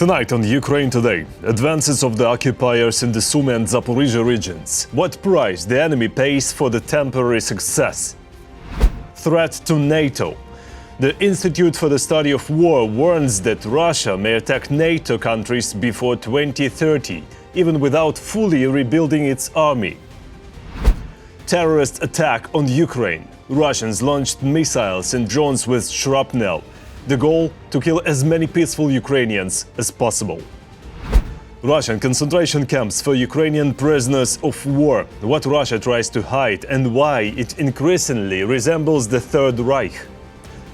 Tonight on Ukraine Today, advances of the occupiers in the Sumy and Zaporizhzhia regions. What price the enemy pays for the temporary success? Threat to NATO. The Institute for the Study of War warns that Russia may attack NATO countries before 2030, even without fully rebuilding its army. Terrorist attack on Ukraine. Russians launched missiles and drones with shrapnel. The goal, to kill as many peaceful Ukrainians as possible. Russian concentration camps for Ukrainian prisoners of war. What Russia tries to hide and why it increasingly resembles the Third Reich.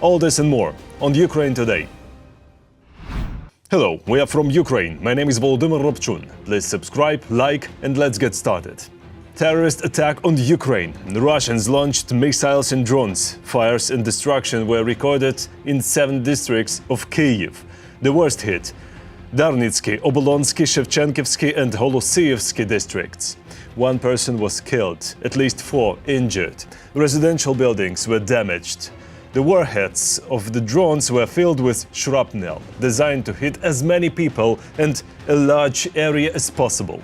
All this and more on Ukraine Today. Hello, we are from Ukraine. My name is Volodymyr Robchun. Please subscribe, like, and let's get started. Terrorist attack on Ukraine. The Russians launched missiles and drones. Fires and destruction were recorded in 7 districts of Kyiv. The worst hit: Darnitsky, Obolonsky, Shevchenkivsky and Holosyevsky districts. 1 person was killed, at least 4 injured. Residential buildings were damaged. The warheads of the drones were filled with shrapnel, designed to hit as many people and a large area as possible.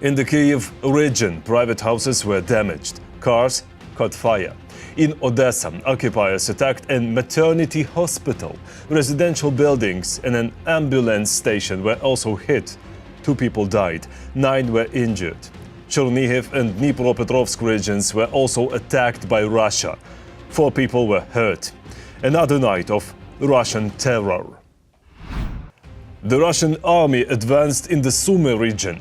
In the Kyiv region, private houses were damaged, cars caught fire. In Odessa, occupiers attacked a maternity hospital. Residential buildings and an ambulance station were also hit. 2 people died, 9 were injured. Chernihiv and Dnipropetrovsk regions were also attacked by Russia. 4 people were hurt. Another night of Russian terror. The Russian army advanced in the Sumy region.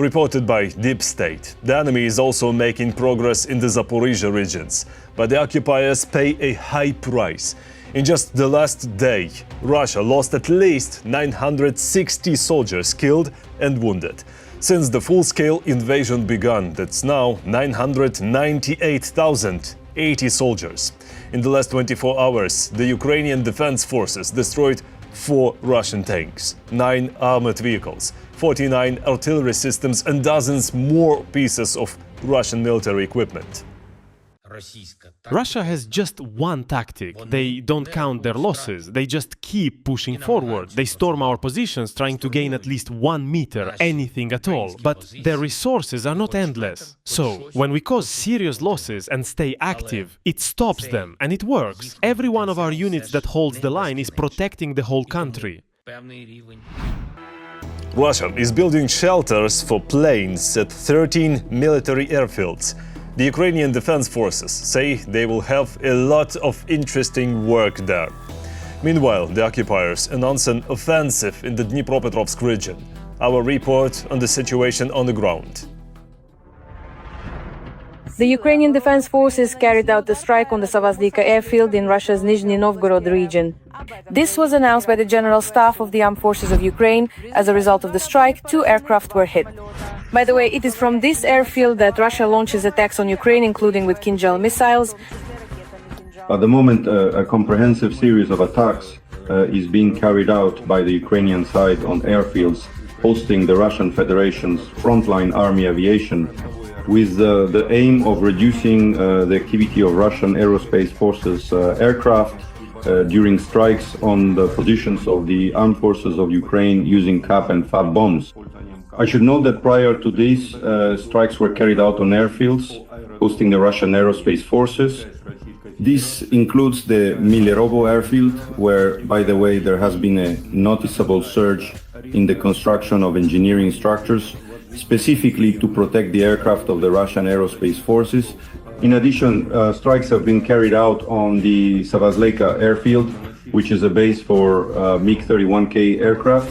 Reported by Deep State, the enemy is also making progress in the Zaporizhzhia regions, but the occupiers pay a high price. In just the last day, Russia lost at least 960 soldiers killed and wounded. Since the full-scale invasion began, that's now 998,080 soldiers. In the last 24 hours, the Ukrainian Defense Forces destroyed 4 Russian tanks, 9 armored vehicles, 49 artillery systems and dozens more pieces of Russian military equipment. Russia has just one tactic. They don't count their losses. They just keep pushing forward. They storm our positions, trying to gain at least 1 meter, anything at all. But their resources are not endless. So, when we cause serious losses and stay active, it stops them, and it works. Every one of our units that holds the line is protecting the whole country. Russia is building shelters for planes at 13 military airfields. The Ukrainian Defense Forces say they will have a lot of interesting work there. Meanwhile, the occupiers announce an offensive in the Dnipropetrovsk region. Our report on the situation on the ground. The Ukrainian Defense Forces carried out a strike on the Savazlika airfield in Russia's Nizhny Novgorod region. This was announced by the General Staff of the Armed Forces of Ukraine. As a result of the strike, 2 aircraft were hit. By the way, it is from this airfield that Russia launches attacks on Ukraine, including with Kinjal missiles. At the moment, a comprehensive series of attacks is being carried out by the Ukrainian side on airfields hosting the Russian Federation's frontline army aviation, with the aim of reducing the activity of Russian aerospace forces aircraft during strikes on the positions of the armed forces of Ukraine using cap and fab bombs. I should note that prior to these, strikes were carried out on airfields hosting the Russian aerospace forces. This includes the Milerovo airfield, where, by the way, there has been a noticeable surge in the construction of engineering structures, specifically to protect the aircraft of the Russian aerospace forces. In addition, strikes have been carried out on the Savazlika airfield, which is a base for MiG-31K aircraft,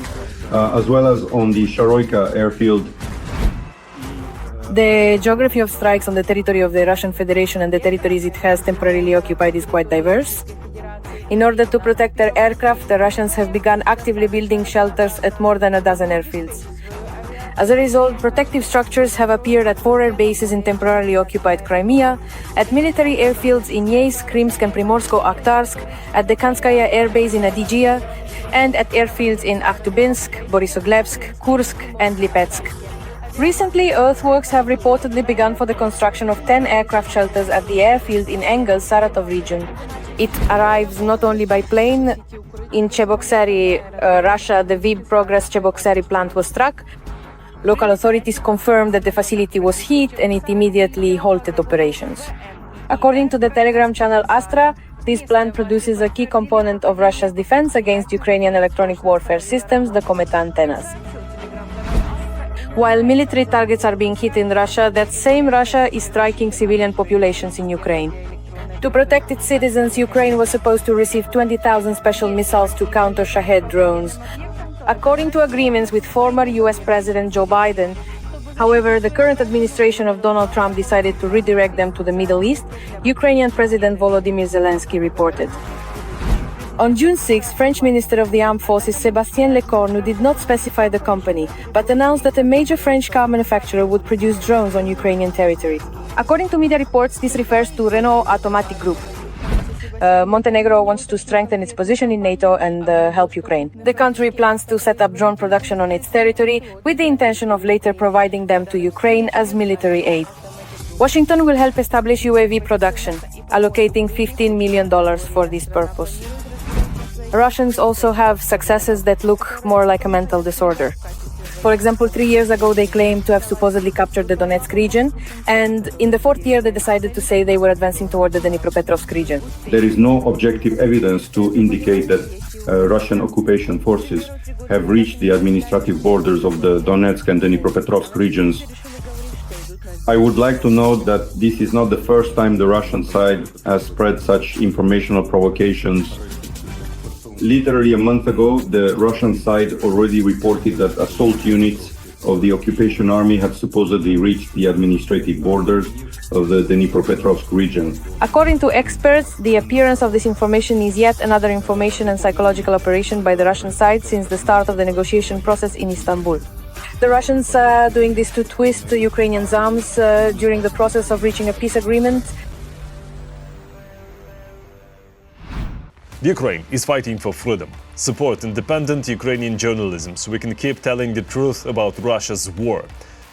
as well as on the Sharoyka airfield. The geography of strikes on the territory of the Russian Federation and the territories it has temporarily occupied is quite diverse. In order to protect their aircraft, the Russians have begun actively building shelters at more than a dozen airfields. As a result, protective structures have appeared at 4 air bases in temporarily occupied Crimea, at military airfields in Yeysk, Krimsk and Primorsko-Akhtarsk, at the Kanskaya air base in Adygia, and at airfields in Akhtubinsk, Borisoglavsk, Kursk and Lipetsk. Recently, earthworks have reportedly begun for the construction of 10 aircraft shelters at the airfield in Engels, Saratov region. It arrives not only by plane. In Cheboksary, Russia, the VIB Progress Cheboksary plant was struck. Local authorities confirmed that the facility was hit and it immediately halted operations. According to the Telegram channel Astra, this plant produces a key component of Russia's defense against Ukrainian electronic warfare systems, the Cometa antennas. While military targets are being hit in Russia, that same Russia is striking civilian populations in Ukraine. To protect its citizens, Ukraine was supposed to receive 20,000 special missiles to counter Shahed drones. According to agreements with former US President Joe Biden, however, the current administration of Donald Trump decided to redirect them to the Middle East, Ukrainian President Volodymyr Zelensky reported. On June 6, French Minister of the Armed Forces Sébastien Lecornu did not specify the company, but announced that a major French car manufacturer would produce drones on Ukrainian territory. According to media reports, this refers to Renault Automatic Group. Montenegro wants to strengthen its position in Nato and help Ukraine. The country plans to set up drone production on its territory with the intention of later providing them to Ukraine as military aid. Washington will help establish UAV production, allocating $15 million for this purpose. Russians also have successes that look more like a mental disorder. For example, 3 years ago they claimed to have supposedly captured the Donetsk region, and in the fourth year they decided to say they were advancing toward the Dnipropetrovsk region. There is no objective evidence to indicate that Russian occupation forces have reached the administrative borders of the Donetsk and Dnipropetrovsk regions. I would like to note that this is not the first time the Russian side has spread such informational provocations. Literally a month ago, the Russian side already reported that assault units of the occupation army have supposedly reached the administrative borders of the Dnipropetrovsk region. According to experts, the appearance of this information is yet another information and psychological operation by the Russian side since the start of the negotiation process in Istanbul. The Russians are doing this to twist the Ukrainians' arms during the process of reaching a peace agreement. Ukraine is fighting for freedom. Support independent Ukrainian journalism so we can keep telling the truth about Russia's war.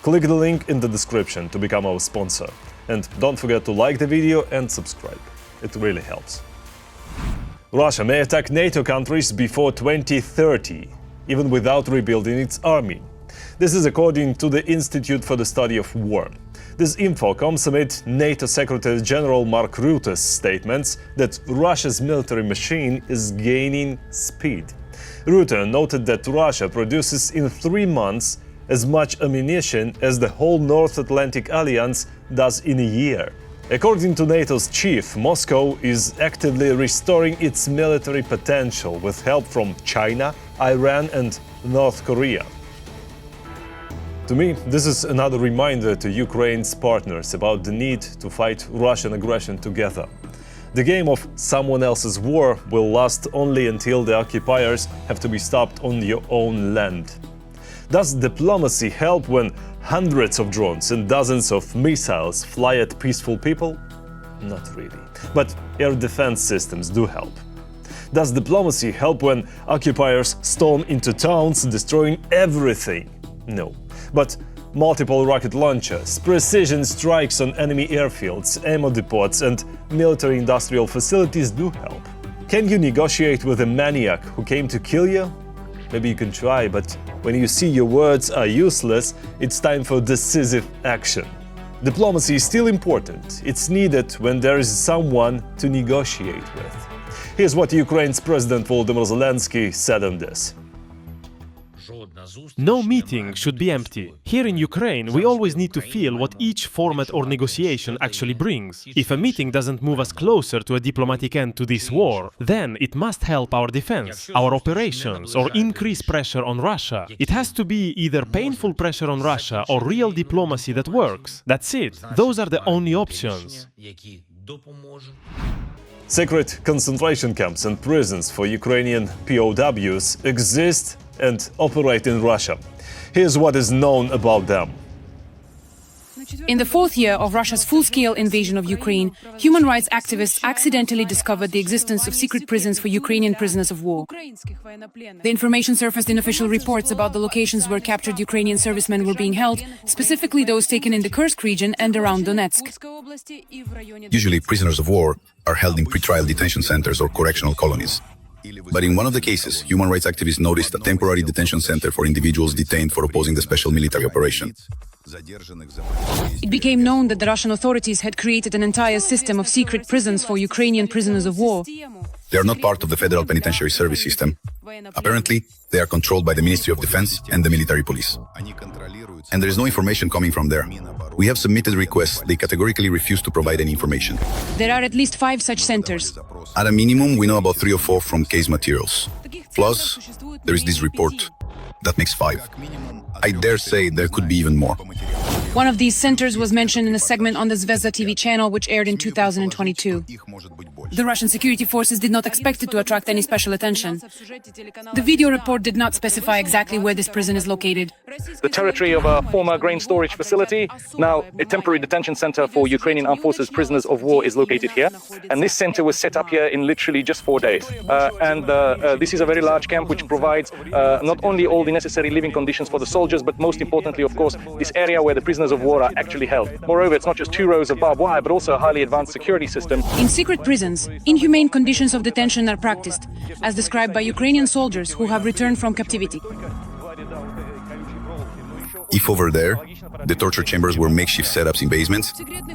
Click the link in the description to become our sponsor. And don't forget to like the video and subscribe. It really helps. Russia may attack NATO countries before 2030, even without rebuilding its army. This is according to the Institute for the Study of War. This info comes amid NATO Secretary General Mark Rutte's statements that Russia's military machine is gaining speed. Rutte noted that Russia produces in 3 months as much ammunition as the whole North Atlantic Alliance does in a year. According to NATO's chief, Moscow is actively restoring its military potential with help from China, Iran and North Korea. To me, this is another reminder to Ukraine's partners about the need to fight Russian aggression together. The game of someone else's war will last only until the occupiers have to be stopped on your own land. Does diplomacy help when hundreds of drones and dozens of missiles fly at peaceful people? Not really. But air defense systems do help. Does diplomacy help when occupiers storm into towns, destroying everything? No. But multiple rocket launchers, precision strikes on enemy airfields, ammo depots and military-industrial facilities do help. Can you negotiate with a maniac who came to kill you? Maybe you can try, but when you see your words are useless, it's time for decisive action. Diplomacy is still important. It's needed when there is someone to negotiate with. Here's what Ukraine's President Volodymyr Zelensky said on this. No meeting should be empty. Here in Ukraine, we always need to feel what each format or negotiation actually brings. If a meeting doesn't move us closer to a diplomatic end to this war, then it must help our defense, our operations, or increase pressure on Russia. It has to be either painful pressure on Russia or real diplomacy that works. That's it. Those are the only options. Secret concentration camps and prisons for Ukrainian POWs exist and operate in Russia. Here's what is known about them. In the fourth year of Russia's full-scale invasion of Ukraine, human rights activists accidentally discovered the existence of secret prisons for Ukrainian prisoners of war. The information surfaced in official reports about the locations where captured Ukrainian servicemen were being held, specifically those taken in the Kursk region and around Donetsk. Usually, prisoners of war are held in pretrial detention centers or correctional colonies. But in one of the cases, human rights activists noticed a temporary detention center for individuals detained for opposing the special military operation. It became known that the Russian authorities had created an entire system of secret prisons for Ukrainian prisoners of war. They are not part of the Federal Penitentiary Service system. Apparently, they are controlled by the Ministry of Defense and the military police. And there is no information coming from there. We have submitted requests, they categorically refuse to provide any information. There are at least 5 such centers. At a minimum, we know about 3 or 4 from case materials. Plus, there is this report. That makes 5. I dare say there could be even more. One of these centers was mentioned in a segment on the Zvezda TV channel, which aired in 2022. The Russian security forces did not expect it to attract any special attention. The video report did not specify exactly where this prison is located. The territory of a former grain storage facility, now a temporary detention center for Ukrainian armed forces prisoners of war, is located here. And this center was set up here in literally just 4 days. This is a very large camp which provides not only all the necessary living conditions for the soldiers, but most importantly, of course, this area where the prisoners of war are actually held. Moreover, it's not just 2 rows of barbed wire, but also a highly advanced security system. In secret prisons, inhumane conditions of detention are practiced, as described by Ukrainian soldiers who have returned from captivity. If over there, the torture chambers were makeshift setups in basements,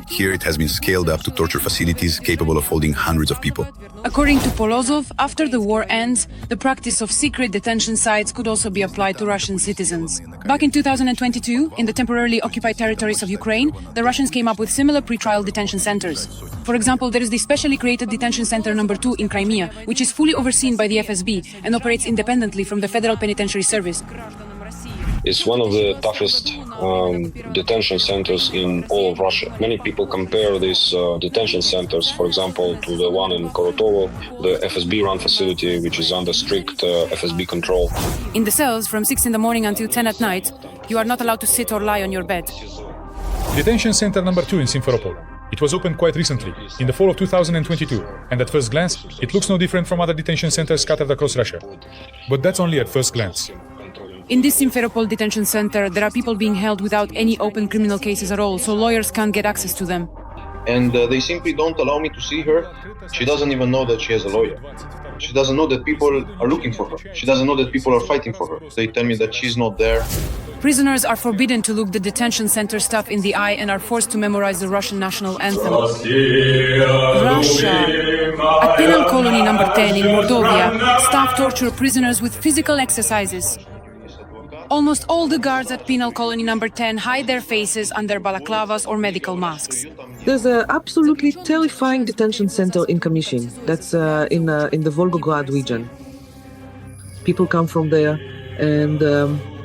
here it has been scaled up to torture facilities capable of holding hundreds of people. According to Polozov, after the war ends, the practice of secret detention sites could also be applied to Russian citizens. Back in 2022, in the temporarily occupied territories of Ukraine, the Russians came up with similar pretrial detention centers. For example, there is the specially created detention center number 2 in Crimea, which is fully overseen by the FSB and operates independently from the Federal Penitentiary Service. It's one of the toughest detention centers in all of Russia. Many people compare these detention centers, for example, to the one in Korotovo, the FSB-run facility, which is under strict FSB control. In the cells, from 6 in the morning until 10 at night, you are not allowed to sit or lie on your bed. Detention center number 2 in Simferopol. It was opened quite recently, in the fall of 2022, and at first glance, it looks no different from other detention centers scattered across Russia. But that's only at first glance. In this Simferopol detention center, there are people being held without any open criminal cases at all, so lawyers can't get access to them. And they simply don't allow me to see her. She doesn't even know that she has a lawyer. She doesn't know that people are looking for her. She doesn't know that people are fighting for her. They tell me that she's not there. Prisoners are forbidden to look the detention center staff in the eye and are forced to memorize the Russian national anthem. Russia. At penal colony number 10 in Mordovia, staff torture prisoners with physical exercises. Almost all the guards at penal colony number 10 hide their faces under balaclavas or medical masks. There's an absolutely terrifying detention center in Kamyshin. That's in the Volgograd region. People come from there, and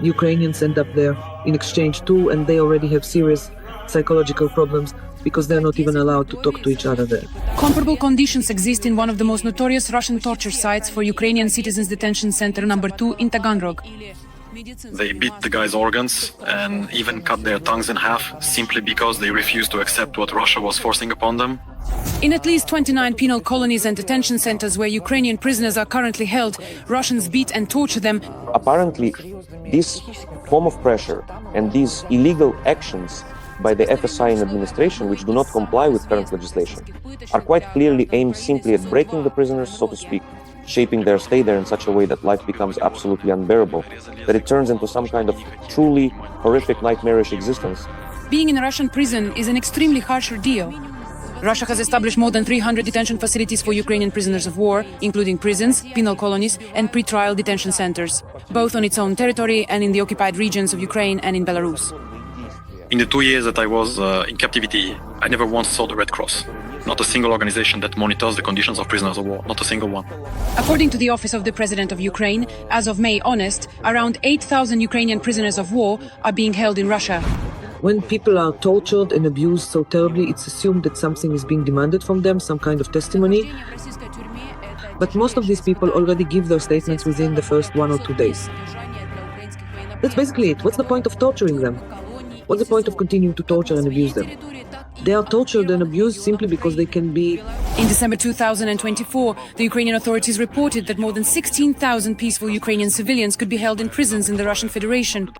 Ukrainians end up there in exchange too, and they already have serious psychological problems because they're not even allowed to talk to each other there. Comparable conditions exist in one of the most notorious Russian torture sites for Ukrainian citizens detention center number 2 in Taganrog. They beat the guys' organs and even cut their tongues in half simply because they refused to accept what Russia was forcing upon them. In at least 29 penal colonies and detention centers where Ukrainian prisoners are currently held, Russians beat and torture them. Apparently, this form of pressure and these illegal actions by the FSI and administration, which do not comply with current legislation, are quite clearly aimed simply at breaking the prisoners, so to speak, shaping their stay there in such a way that life becomes absolutely unbearable, that it turns into some kind of truly horrific, nightmarish existence. Being in a Russian prison is an extremely harsh ordeal. Russia has established more than 300 detention facilities for Ukrainian prisoners of war, including prisons, penal colonies, and pre-trial detention centers, both on its own territory and in the occupied regions of Ukraine and in Belarus. In the 2 years that I was in captivity, I never once saw the Red Cross. Not a single organization that monitors the conditions of prisoners of war, not a single one. According to the Office of the President of Ukraine, as of May honest, around 8,000 Ukrainian prisoners of war are being held in Russia. When people are tortured and abused so terribly, it's assumed that something is being demanded from them, some kind of testimony. But most of these people already give their statements within the first 1 or 2 days. That's basically it. What's the point of torturing them? What's the point of continuing to torture and abuse them? They are tortured and abused simply because they can be... In December 2024, the Ukrainian authorities reported that more than 16,000 peaceful Ukrainian civilians could be held in prisons in the Russian Federation.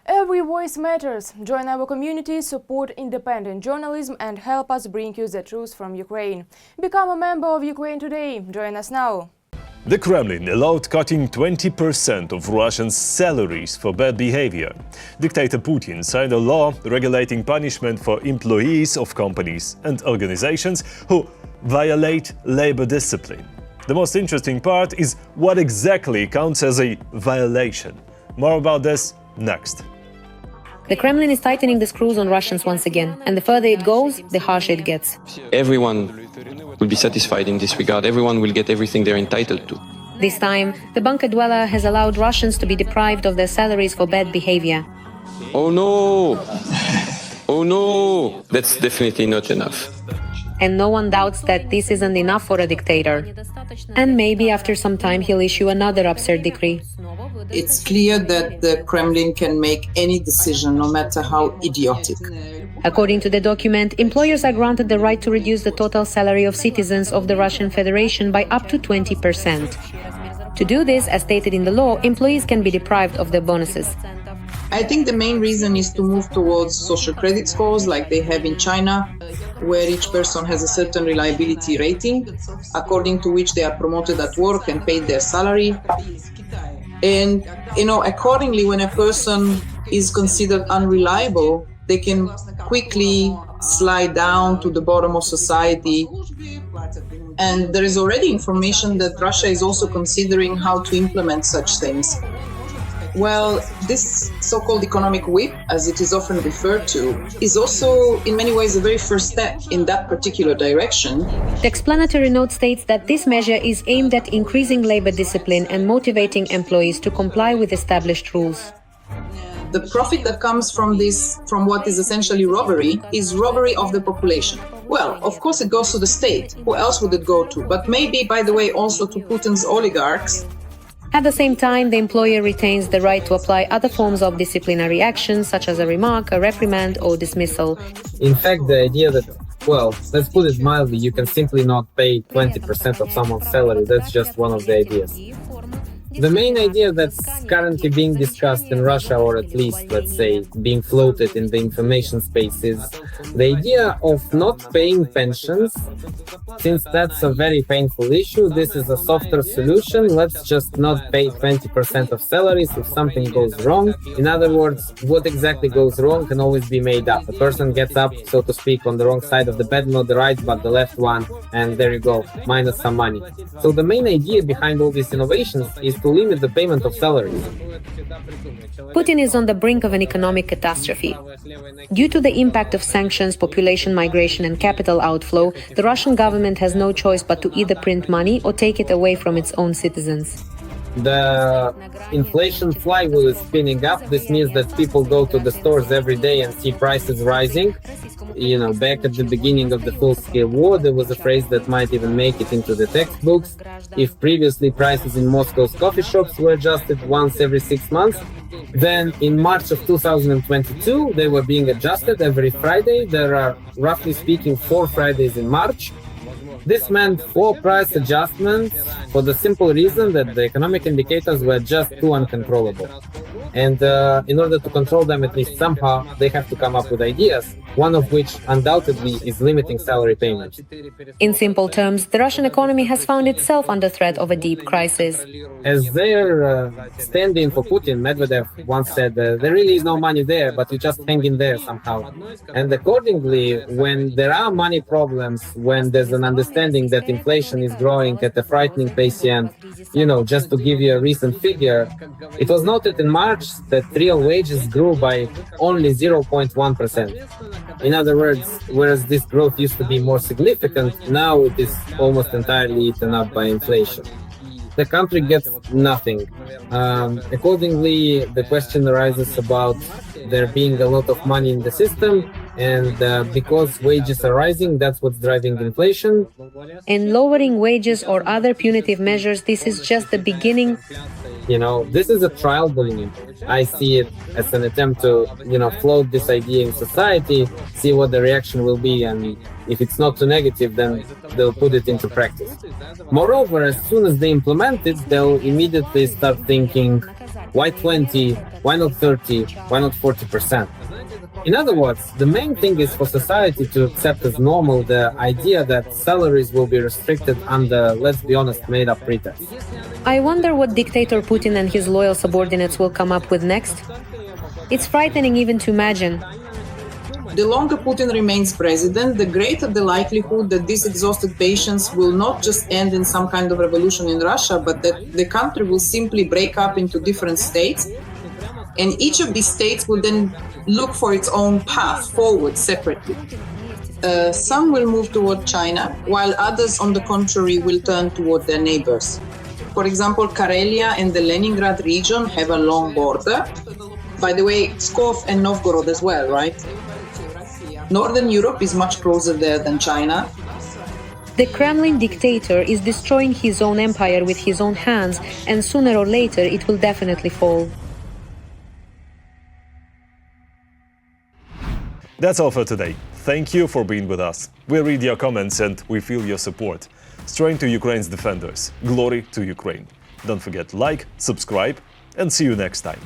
Every voice matters. Join our community, support independent journalism and help us bring you the truth from Ukraine. Become a member of Ukraine Today. Join us now. The Kremlin allowed cutting 20% of Russians' salaries for bad behavior. Dictator Putin signed a law regulating punishment for employees of companies and organizations who violate labor discipline. The most interesting part is what exactly counts as a violation. More about this next. The Kremlin is tightening the screws on Russians once again, and the further it goes, the harsher it gets. Everyone will be satisfied in this regard. Everyone will get everything they're entitled to. This time, the bunker dweller has allowed Russians to be deprived of their salaries for bad behavior. Oh no! Oh no! That's definitely not enough. And no one doubts that this isn't enough for a dictator. And maybe after some time he'll issue another absurd decree. It's clear that the Kremlin can make any decision, no matter how idiotic. According to the document, employers are granted the right to reduce the total salary of citizens of the Russian Federation by up to 20%. To do this, as stated in the law, employees can be deprived of their bonuses. I think the main reason is to move towards social credit scores like they have in China, where each person has a certain reliability rating, according to which they are promoted at work and paid their salary. And, accordingly, when a person is considered unreliable, they can quickly slide down to the bottom of society. And there is already information that Russia is also considering how to implement such things. Well, this so-called economic whip, as it is often referred to, is also in many ways the very first step in that particular direction. The explanatory note states that this measure is aimed at increasing labor discipline and motivating employees to comply with established rules. The profit that comes from this, from what is essentially robbery, is robbery of the population. Well, of course it goes to the state. Who else would it go to? But maybe, by the way, also to Putin's oligarchs. At the same time, the employer retains the right to apply other forms of disciplinary action, such as a remark, a reprimand, or dismissal. In fact, the idea that, well, let's put it mildly, you can simply not pay 20% of someone's salary, that's just one of the ideas. The main idea that's currently being discussed in Russia, or at least, let's say, being floated in the information space, is the idea of not paying pensions. Since that's a very painful issue, this is a softer solution. Let's just not pay 20% of salaries if something goes wrong. In other words, what exactly goes wrong can always be made up. A person gets up, so to speak, on the wrong side of the bed, not the right, but the left one, and there you go, minus some money. So the main idea behind all these innovations is to limit the payment of salaries. Putin is on the brink of an economic catastrophe. Due to the impact of sanctions, population migration and capital outflow, the Russian government has no choice but to either print money or take it away from its own citizens. The inflation flywheel is spinning up. This means that people go to the stores every day and see prices rising. Back at the beginning of the full-scale war, there was a phrase that might even make it into the textbooks. If previously prices in Moscow's coffee shops were adjusted once every 6 months, then in March of 2022, they were being adjusted every Friday. There are, roughly speaking, 4 Fridays in March. This meant 4 price adjustments for the simple reason that the economic indicators were just too uncontrollable. And in order to control them, at least somehow, they have to come up with ideas, one of which undoubtedly is limiting salary payments. In simple terms, the Russian economy has found itself under threat of a deep crisis. As their stand-in for Putin, Medvedev once said, there really is no money there, but you just hang in there somehow. And accordingly, when there are money problems, when there's an understanding that inflation is growing at a frightening pace, and, just to give you a recent figure, it was noted in March that real wages grew by only 0.1%. In other words, whereas this growth used to be more significant, now it is almost entirely eaten up by inflation. The country gets nothing. Accordingly, the question arises about there being a lot of money in the system. And because wages are rising, that's what's driving inflation. And lowering wages or other punitive measures, this is just the beginning. You know, this is a trial balloon. I see it as an attempt to, float this idea in society, see what the reaction will be, and if it's not too negative, then they'll put it into practice. Moreover, as soon as they implement it, they'll immediately start thinking, why 20, why not 30, why not 40%? In other words, the main thing is for society to accept as normal the idea that salaries will be restricted under, let's be honest, made-up pretext. I wonder what dictator Putin and his loyal subordinates will come up with next. It's frightening even to imagine. The longer Putin remains president, the greater the likelihood that this exhausted patience will not just end in some kind of revolution in Russia, but that the country will simply break up into different states. And each of these states will then look for its own path forward separately. Some will move toward China, while others, on the contrary, will turn toward their neighbors. For example, Karelia and the Leningrad region have a long border. By the way, Pskov and Novgorod as well, right? Northern Europe is much closer there than China. The Kremlin dictator is destroying his own empire with his own hands, and sooner or later it will definitely fall. That's all for today. Thank you for being with us. We read your comments and we feel your support. Strength to Ukraine's defenders. Glory to Ukraine. Don't forget to like, subscribe, and see you next time.